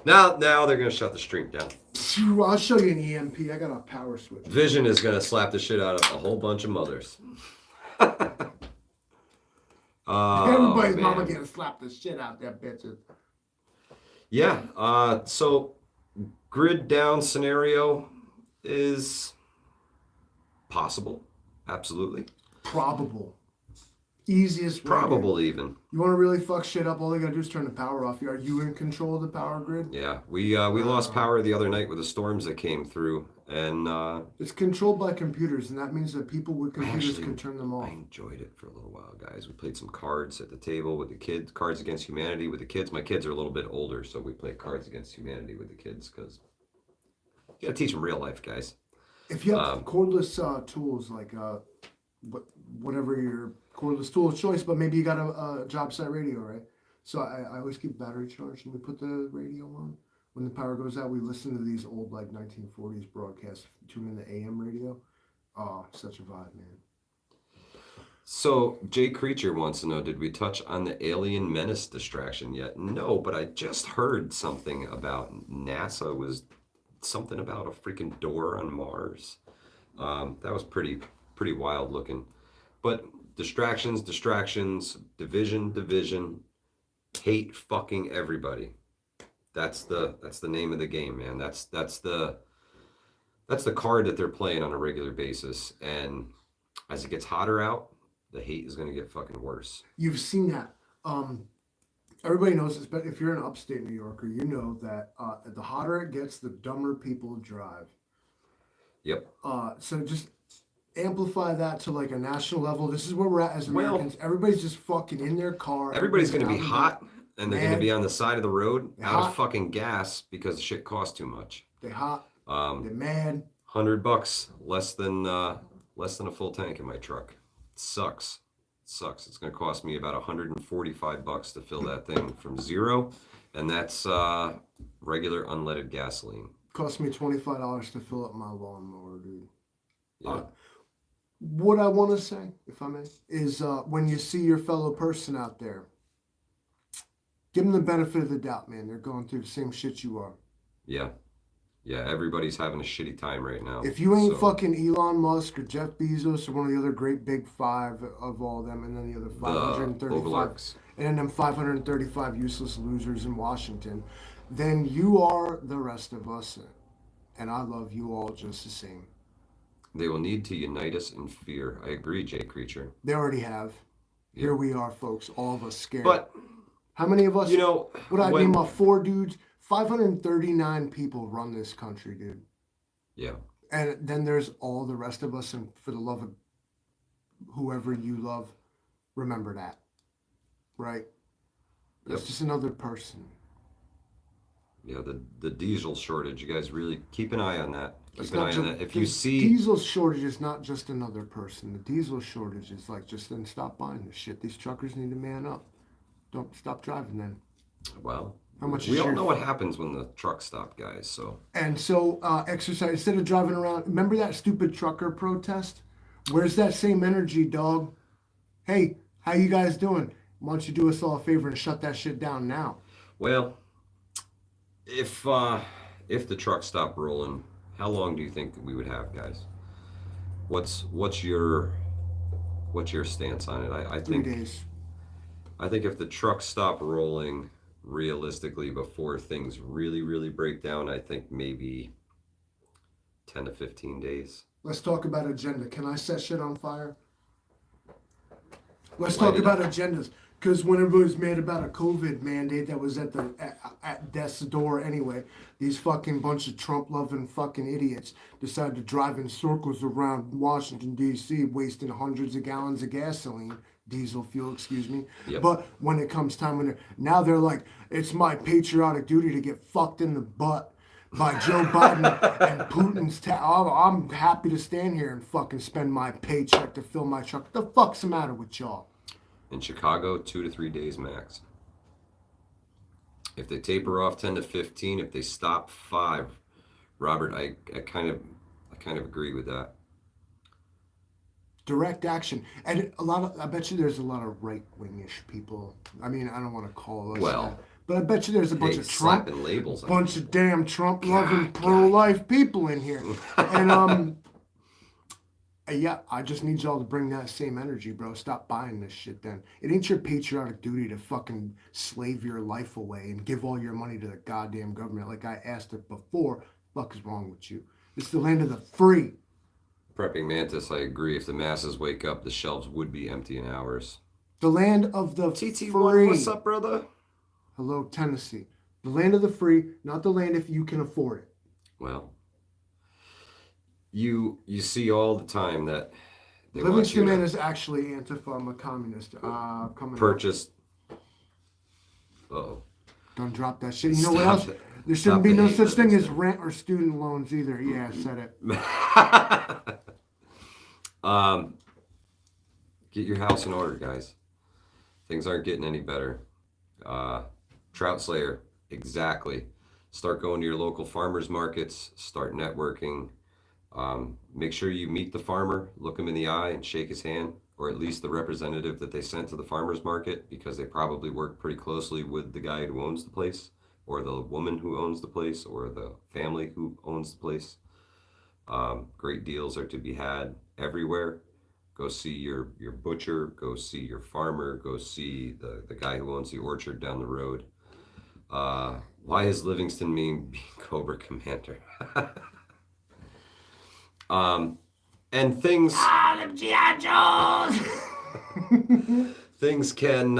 Now they're gonna shut the stream down. I'll show you an EMP. I got a power switch. Vision is gonna slap the shit out of a whole bunch of mothers. Everybody's man. mama getting slapped the shit out that bitches. Yeah. So grid down scenario is possible. Absolutely. Probable. Easiest way. Probable even. You want to really fuck shit up? All you gotta do is turn the power off. Are you in control of the power grid? Yeah, we lost power the other night with the storms that came through, and it's controlled by computers, and that means that people with computers can turn them off. I enjoyed it for a little while, guys. We played some cards at the table with the kids, Cards Against Humanity with the kids. My kids are a little bit older, so we play Cards Against Humanity with the kids because you gotta teach them real life, guys. If you have cordless tools, like whatever your cordless tool of choice, but maybe you got a job site radio, right? So I always keep battery charged and we put the radio on. When the power goes out, we listen to these old like 1940s broadcasts, tune in the AM radio. Oh, such a vibe, man. So Jay Creature wants to know, did we touch on the alien menace distraction yet? No, but I just heard something about NASA was something about a freaking door on Mars. That was pretty wild looking. But distractions, division, hate fucking everybody. That's the name of the game, man. That's the card that they're playing on a regular basis. And as it gets hotter out, the hate is gonna get fucking worse. You've seen that. Everybody knows this, but if you're an upstate New Yorker, you know that the hotter it gets, the dumber people drive. Yep. So just amplify that to like a national level. This is where we're at as Americans. Everybody's just fucking in their car. Everybody's going to be hot, and they're going to be on the side of the road They're out hot. of fucking gas because the shit costs too much. They're hot. They're mad. $100 less than a full tank in my truck. It sucks. It's going to cost me about $145 to fill that thing from zero, and that's regular unleaded gasoline. Cost me $25 to fill up my lawnmower, dude. Yeah. What I want to say, if I may, is when you see your fellow person out there, give them the benefit of the doubt, man. They're going through the same shit you are. Yeah. Yeah, everybody's having a shitty time right now. If you ain't fucking Elon Musk or Jeff Bezos or one of the other great big five of all of them, and then the other 535, and then them 535 useless losers in Washington, then you are the rest of us, and I love you all just the same. They will need to unite us in fear. I agree, Jay Creature. They already have. Yeah. Here we are, folks, all of us scared. But how many of us? You know, what I name off 4 dudes. 539 people run this country, dude. Yeah. And then there's all the rest of us, and for the love of whoever you love, remember that. Right? It's just another person. Yeah, the diesel shortage. You guys really keep an eye on that. Keep an eye on that. If you see diesel shortage is not just another person. The diesel shortage is like, just then stop buying this shit. These truckers need to man up. Don't stop driving then. Well, how much we all know what happens when the trucks stop, guys. So exercise instead of driving around. Remember that stupid trucker protest? Where's that same energy, dog? Hey, how you guys doing? Why don't you do us all a favor and shut that shit down now? Well, if the trucks stop rolling, how long do you think that we would have, guys? What's your stance on it? I think 3 days. I think if the trucks stop rolling, realistically, before things really, really break down, I think maybe 10 to 15 days. Let's talk about agenda. Can I set shit on fire? Let's talk about agendas. Because when everybody was mad about a COVID mandate that was at death's door anyway, these fucking bunch of Trump-loving fucking idiots decided to drive in circles around Washington, D.C., wasting hundreds of gallons of gasoline, diesel fuel, excuse me. Yep. But when it comes time, now they're like, it's my patriotic duty to get fucked in the butt by Joe Biden and Putin's I'm happy to stand here and fucking spend my paycheck to fill my truck. What the fuck's the matter with y'all? In Chicago, 2 to 3 days max. If they taper off 10 to 15, if they stop 5, Robert, I kind of agree with that. Direct action, and I bet you there's a lot of right-wingish people. I mean, I don't want to call us that, but I bet you there's a bunch of Trump, labels bunch of damn Trump-loving pro-life people in here, and yeah, I just need y'all to bring that same energy, bro. Stop buying this shit. Then it ain't your patriotic duty to fucking slave your life away and give all your money to the goddamn government, like I asked it before. Fuck is wrong with you? It's the land of the free. Prepping Mantis, I agree. If the masses wake up, the shelves would be empty in hours. The land of the TT1, free. what's up, brother? Hello, Tennessee. The land of the free, not the land if you can afford it. Well, you see all the time that they Livingston Man is actually Antifa. I'm a communist. Purchased. Uh-oh. Don't drop that shit. You know what else? There shouldn't be no such thing as rent or student loans either. Yeah, I said it. Get your house in order, guys. Things aren't getting any better. Trout Slayer, exactly. Start going to your local farmers markets. Start networking. Make sure you meet the farmer, look him in the eye, and shake his hand, or at least the representative that they sent to the farmers market, because they probably work pretty closely with the guy who owns the place, or the woman who owns the place, or the family who owns the place. Great deals are to be had everywhere. Go see your butcher, go see your farmer, go see the guy who owns the orchard down the road. Why is Livingston being Cobra Commander? And things things can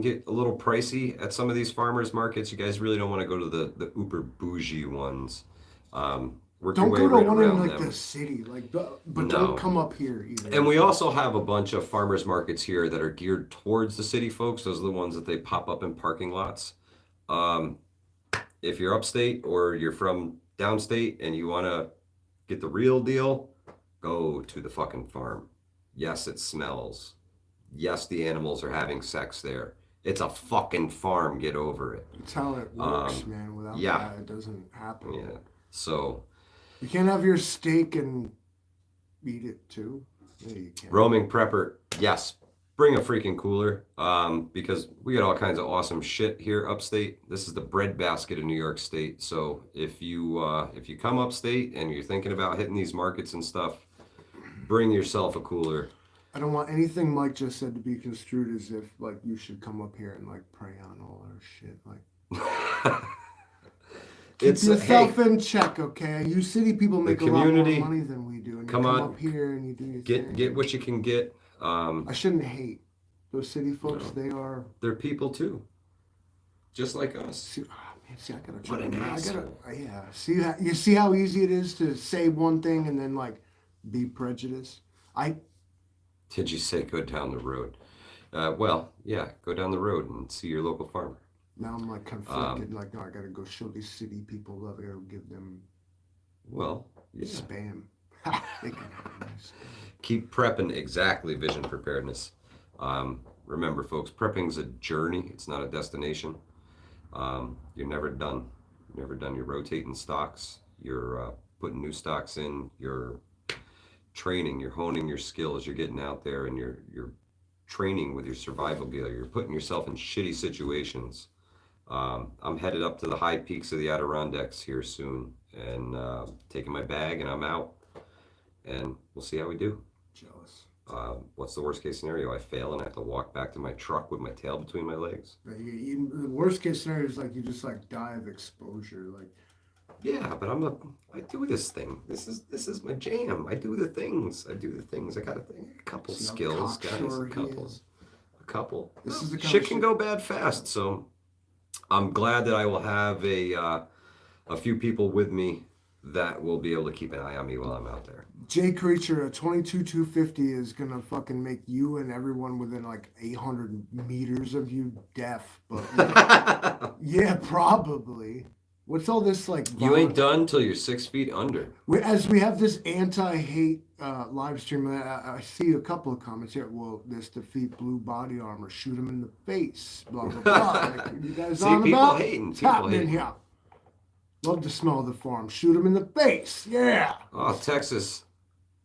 get a little pricey at some of these farmers markets. You guys really don't want to go to the uber bougie ones. Don't go to one in like the city, but no. Don't come up here either. And we also have a bunch of farmers markets here that are geared towards the city folks. Those are the ones that they pop up in parking lots. If you're upstate or you're from downstate and you want to get the real deal, go to the fucking farm. Yes, it smells. Yes, the animals are having sex there. It's a fucking farm. Get over it. That's how it works, man. Without that, it doesn't happen. Yeah. So you can't have your steak and eat it too. Yeah, you can. Roaming prepper, yes. Bring a freaking cooler, because we got all kinds of awesome shit here upstate. This is the breadbasket of New York State. So if you come upstate and you're thinking about hitting these markets and stuff, bring yourself a cooler. I don't want anything Mike just said to be construed as if like you should come up here and like prey on all our shit. Like keep yourself in check, okay? You city people make a lot more money than we do, and you come up here and you do your thing. Get what you can get. I shouldn't hate those city folks. No. They're people too, just like us. See, I gotta try. Yeah. See how easy it is to say one thing and then like be prejudiced. Did you say go down the road? Well, yeah, go down the road and see your local farmer. Now I'm like conflicted. Like, no, I gotta go show these city people love. I gotta give them. Well, yeah. Spam. They can have nice. Keep prepping. Exactly. Vision preparedness. Remember, folks, prepping's a journey. It's not a destination. You're never done. You're never done. You're rotating stocks. You're putting new stocks in. You're training. You're honing your skills. You're getting out there and you're training with your survival gear. You're putting yourself in shitty situations. I'm headed up to the high peaks of the Adirondacks here soon, and taking my bag, and I'm out. And we'll see how we do. Jealous. What's the worst case scenario? I fail and I have to walk back to my truck with my tail between my legs. The worst case scenario is like you just like die of exposure. Like, yeah, but I do this thing. This is my jam. I do the things. I got a couple skills, guys. A couple. This is the shit can go bad fast. So I'm glad that I will have a few people with me that will be able to keep an eye on me while I'm out there. Jay Creature, a 22-250 is gonna fucking make you and everyone within like 800 meters of you deaf. But yeah, probably. What's all this like? You ain't done till you're 6 feet under. As we have this anti-hate live stream, I see a couple of comments here. Will this defeat blue body armor? Shoot him in the face. Blah blah blah. Like, you guys See, on people about? hating. It's People happening hating. here. Love the smell of the farm. Shoot him in the face. Yeah. Oh, Texas.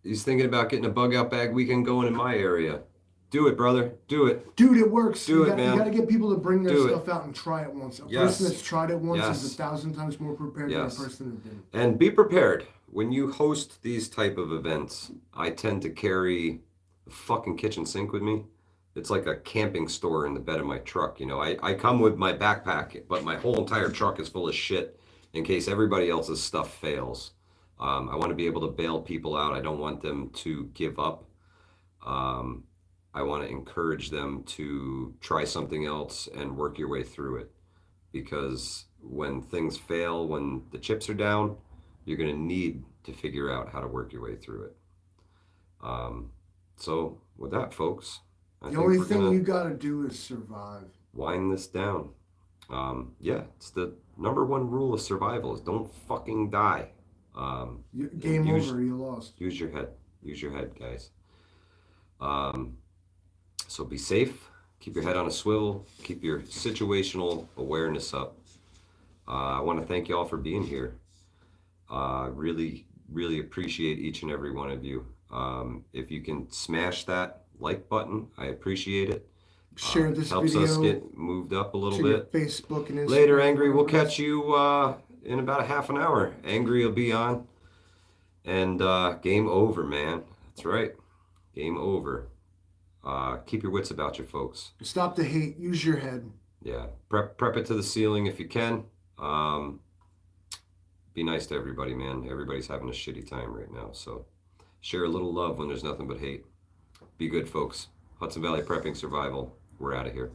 He's thinking about getting a bug out bag weekend going in my area. Do it, brother. Do it. Dude, it works. Do it, man. You got to get people to bring their Do it. stuff out and try it once. A Yes. person that's tried it once Yes. is 1,000 times more prepared Yes. than a person that didn't. And be prepared. When you host these type of events, I tend to carry the fucking kitchen sink with me. It's like a camping store in the bed of my truck. You know, I come with my backpack, but my whole entire truck is full of shit in case everybody else's stuff fails. I want to be able to bail people out. I don't want them to give up. I want to encourage them to try something else and work your way through it. Because when things fail, when the chips are down, you're going to need to figure out how to work your way through it. So with that, folks, I The think only we're thing gonna you got to do is survive. wind this down. Yeah, it's the number one rule of survival is don't fucking die. Game over, you lost. Use your head. Use your head, guys. So be safe. Keep your head on a swivel. Keep your situational awareness up. I want to thank you all for being here. Really, really appreciate each and every one of you. If you can smash that like button, I appreciate it. Share this helps video. us get moved up a little to your bit. Facebook and Instagram. Later, Angry, we'll catch you in about a half an hour. Angry will be on. And game over, man. That's right. Game over. Keep your wits about you, folks. Stop the hate. Use your head. Yeah. Prep it to the ceiling if you can. Be nice to everybody, man. Everybody's having a shitty time right now. So share a little love when there's nothing but hate. Be good, folks. Hudson Valley Prepping Survival. We're out of here.